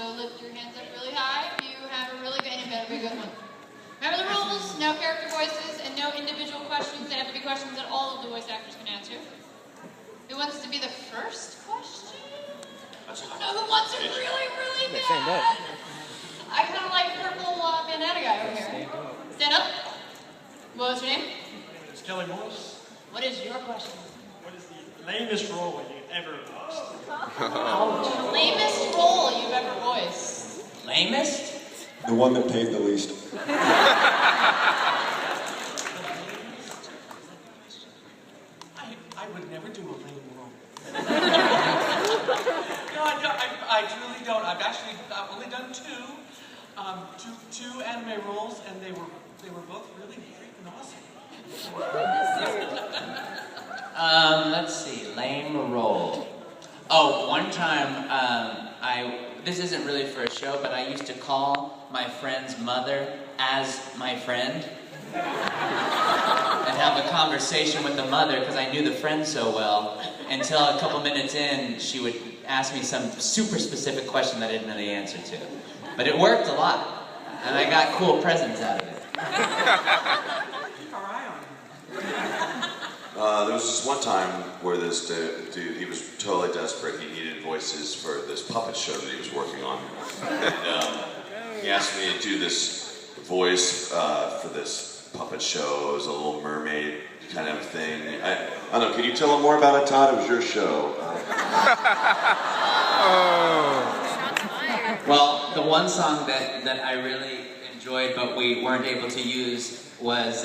So lift your hands up really high if you have a really good, and it better be a good one. Remember the rules, no character voices, and no individual questions. They have to be questions that all of the voice actors can answer. Who wants to be the first question? I don't know who wants it really, really bad. I kind of like purple bandana guy over here. Stand up. What was your name? It's Kelly Morris. What is your question? What is the lamest role you ever voiced? Oh, lamest role you've ever voiced. Lamest? The one that paid the least. I would never do a lame role. No, I truly don't. I've only done two anime roles, and they were both really freaking awesome. Let's see, lame role. Oh, one time, this isn't really for a show, but I used to call my friend's mother as my friend. And have a conversation with the mother, because I knew the friend so well, until a couple minutes in, she would ask me some super specific question that I didn't know the answer to. But it worked a lot, and I got cool presents out of it. There was this one time where this dude, he was totally desperate. He needed voices for this puppet show that he was working on. And he asked me to do this voice for this puppet show. It was a Little Mermaid kind of thing. I don't know, can you tell him more about it, Todd? It was your show. Well, the one song that I really enjoyed but we weren't able to use was,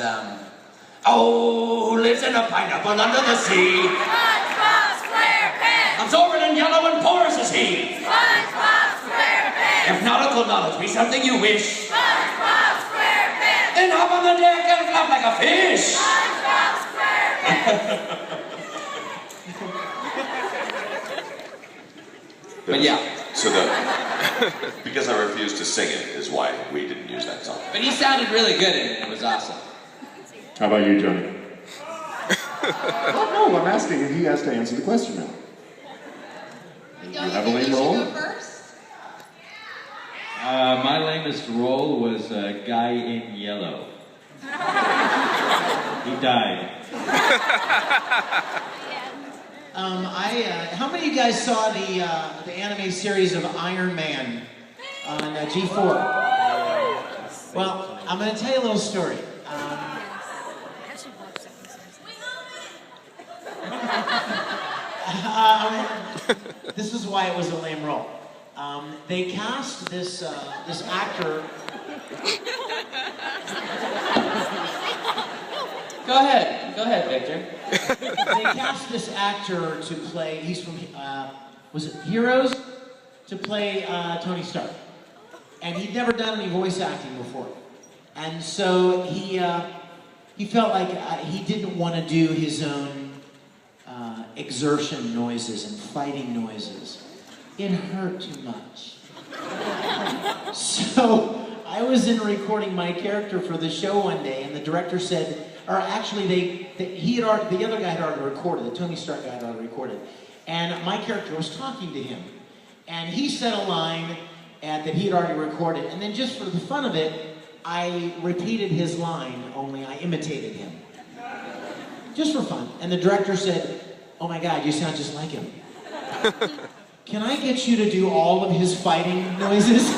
oh, lives in a pineapple under the sea. SpongeBob SquarePants! Absorbent and yellow and porous is he. SpongeBob SquarePants! If nautical knowledge be something you wish, SpongeBob SquarePants! then hop on the deck and flap like a fish. SpongeBob SquarePants! But yeah. So because I refused to sing it is why we didn't use that song. But he sounded really good in it. It was awesome. How about you, Johnny? Oh, no, I'm asking if he has to answer the question now. Don't You you have a think lame you should role? go first? My lamest role was a guy in yellow. He died. How many of you guys saw the anime series of Iron Man on G4? Well, I'm going to tell you a little story. This is why it was a lame role. They cast this actor. Go ahead, Victor. They cast this actor to play. He's from was it Heroes? To play Tony Stark, and he'd never done any voice acting before, and so he felt like he didn't want to do his own exertion noises and fighting noises. It hurt too much. So I was in recording my character for the show one day, and the director said, or actually the other guy had already recorded, the Tony Stark guy had already recorded, and my character was talking to him, and he said a line that he had already recorded, and then just for the fun of it, I repeated his line, only I imitated him. Just for fun. And the director said, "Oh my God, you sound just like him. Can I get you to do all of his fighting noises?"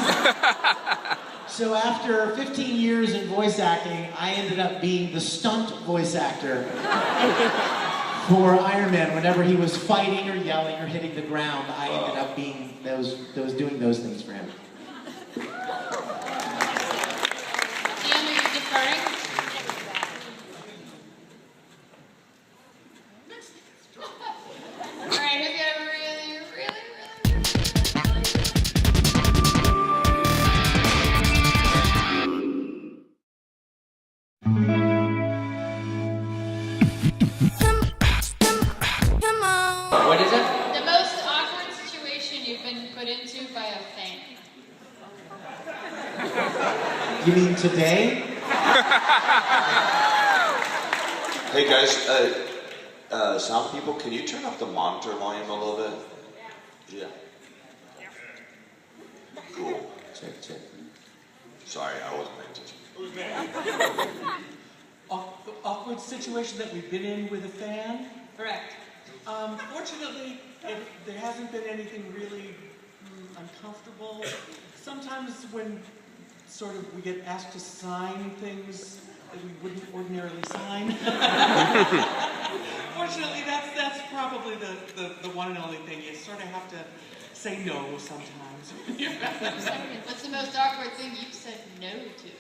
So after 15 years in voice acting, I ended up being the stunt voice actor for Iron Man. Whenever he was fighting or yelling or hitting the ground, I ended up being doing those things for him. Dan, are you deferring? All right, who's got a really, really, really What is it? The most awkward situation you've been put into by a fan. You mean today? Hey guys, sound people, can you turn up the monitor volume a little bit? Yeah. Cool. Check. Sorry, I wasn't paying attention. The awkward situation that we've been in with a fan? Correct. Fortunately, there hasn't been anything really uncomfortable. Sometimes when sort of we get asked to sign things that we wouldn't ordinarily sign. Fortunately, that's probably the one and only thing. You sort of have to say no sometimes. What's the most awkward thing you've said no to?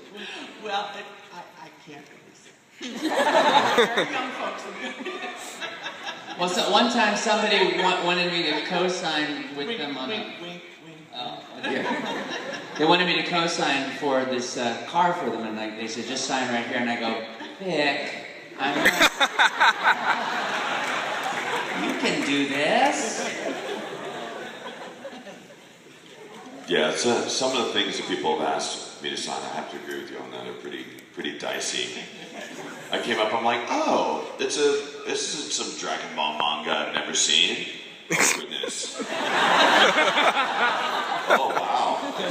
Well, I can't really say. Very young folks. Well, so one time somebody wanted me to co-sign with them on wink. Oh, yeah. They wanted me to co-sign for this car for them, and they said, just sign right here, and I go, Vic, you can do this. Yeah, so some of the things that people have asked me to sign, I have to agree with you on that, are pretty dicey. I came up, I'm like, oh, this is some Dragon Ball manga I've never seen. Oh, goodness. Oh, wow. Okay.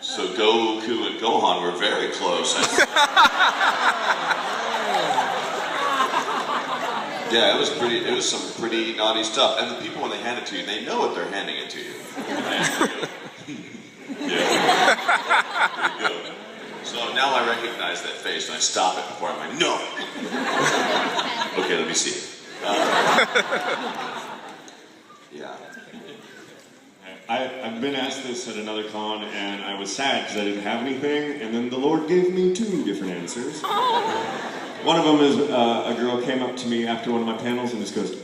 So Goku and Gohan were very close. Yeah, it was some pretty naughty stuff. And the people, when they hand it to you, they know what they're handing it to you. Yeah. There you go. So now I recognize that face and I stop it before I'm like, no! Okay, let me see it. Yeah. I've been asked this at another con, and I was sad because I didn't have anything, and then the Lord gave me 2 different answers. One of them is a girl came up to me after one of my panels and just goes,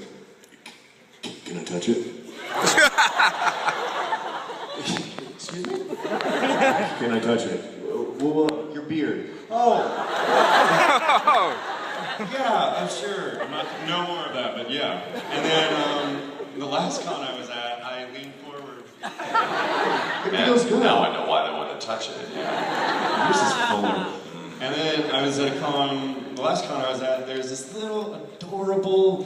can I touch it? Excuse me? Can I touch it? Well, your beard. Oh! Yeah, sure. No more of that, but yeah. And then the last con I was at, I leaned forward. It feels good. Now I know why they want to touch it. Yeah. This is fuller. And then I was at a con, the last con I was at, there's this little adorable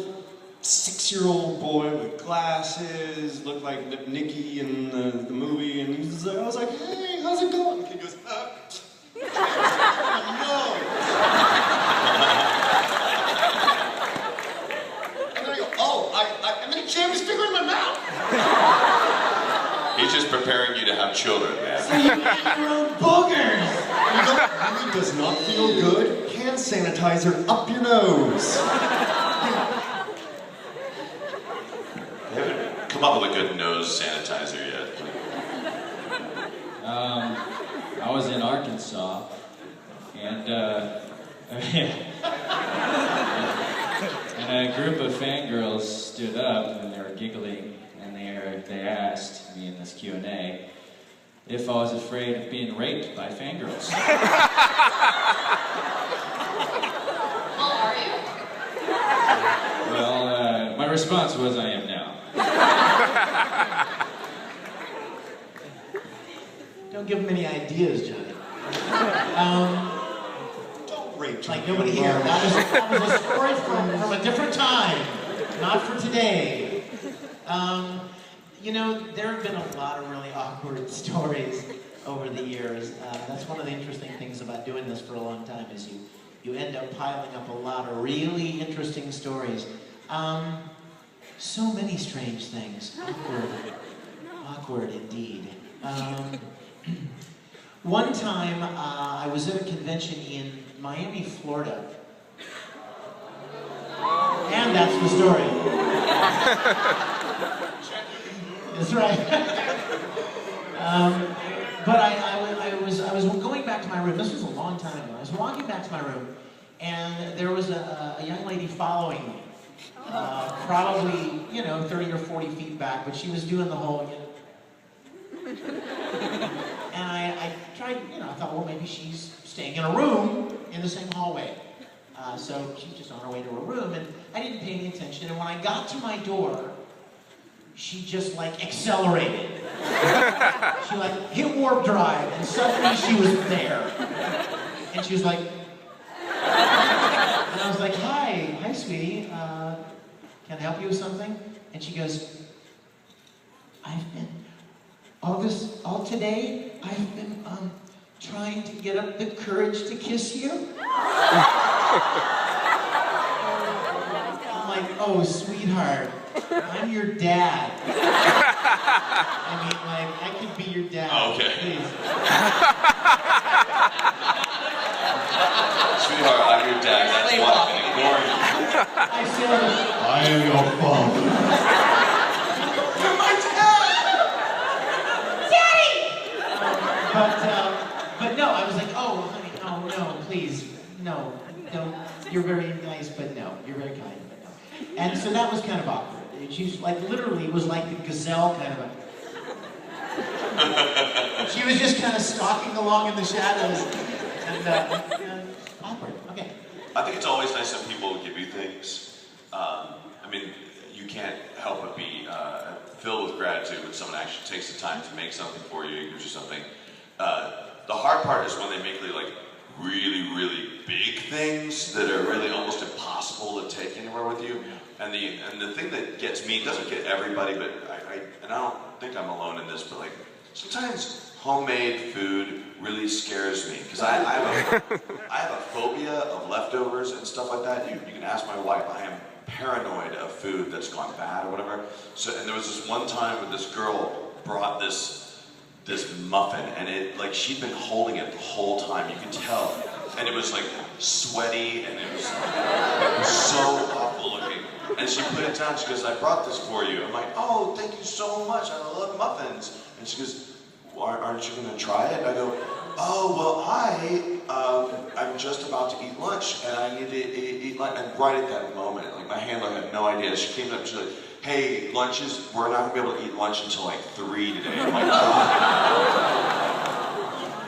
6-year-old boy with glasses, looked like Nicky in the movie, and he was like, I was like, hey, how's it going? And he goes, no. And I go, oh, I'm in a jam sticker in my mouth. He's just preparing you to have children, man. So you eat your own boogers. You know what really does not feel good? Hand sanitizer up your nose. They haven't come up with a good nose sanitizer yet. I was in Arkansas, and and a group of fangirls stood up and they were giggling, and they asked me in this Q&A if I was afraid of being raped by fangirls. Well, are you? Well, my response was, I am now. Don't give them any ideas, Johnny. Don't rape Like nobody here. That was a story from a different time, not for today. You know, there have been a lot of really awkward stories over the years. That's one of the interesting things about doing this for a long time is you end up piling up a lot of really interesting stories. So many strange things. Awkward indeed. One time, I was at a convention in Miami, Florida. And that's the story. That's right. But I was going back to my room. This was a long time ago. I was walking back to my room, and there was a young lady following me. Probably, 30 or 40 feet back, but she was doing the whole, And I tried, I thought, well, maybe she's staying in a room in the same hallway. So she's just on her way to her room, and I didn't pay any attention. And when I got to my door, she just accelerated. She hit warp drive, and suddenly she was there. And she was like, and I was like, hi, sweetie, can I help you with something? And she goes, all today, I've been trying to get up the courage to kiss you. I'm like, oh, sweetheart, I'm your dad. I mean, like, I could be your dad. Oh, okay. Please. Sweetheart, I'm your dad. That's why I've been ignoring you. I said, I am your father. you're my dad! Daddy! But no, I was like, oh, honey, oh, no, please, no, don't. You're very nice, but no. You're very kind, but no. And so that was kind of awkward. She like literally was like the gazelle kind of she was just kind of stalking along in the shadows. And awkward, okay. I think it's always nice when people give you things. I mean, you can't help but be filled with gratitude when someone actually takes the time to make something for you, gives you something. The hard part is when they make really, really big things that are really almost impossible to take anywhere with you. And the thing that gets me, doesn't get everybody, but I don't think I'm alone in this, but like sometimes homemade food really scares me because I have a phobia of leftovers and stuff like that. You can ask my wife. I am paranoid of food that's gone bad or whatever. So and there was this one time when this girl brought this muffin, and it like she'd been holding it the whole time. You could tell, and it was like sweaty, and it was so awful looking. And she put it down. She goes, "I brought this for you." I'm like, "Oh, thank you so much. I love muffins." And she goes, well, "Aren't you going to try it?" I go, "Oh, well, I'm just about to eat lunch, and I need to eat lunch." And right at that moment, like my handler had no idea. She came up and she's like, "Hey, we're not going to be able to eat lunch until like 3 today." I'm like, "Oh."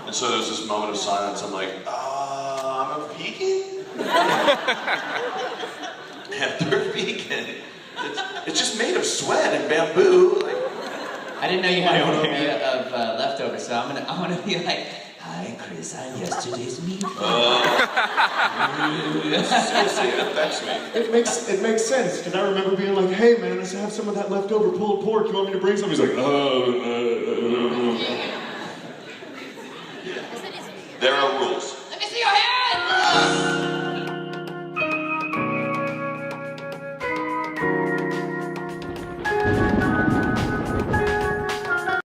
And so there was this moment of silence. I'm like, I'm a vegan? And they're vegan. It's just made of sweat and bamboo. Like, I didn't know you had a phobia of leftovers, so I'm gonna be like, "Hi, Chris, I'm yesterday's meatball." seriously, it affects me. It makes sense, because I remember being like, "Hey man, I have some of that leftover pulled pork. You want me to bring some?" He's like,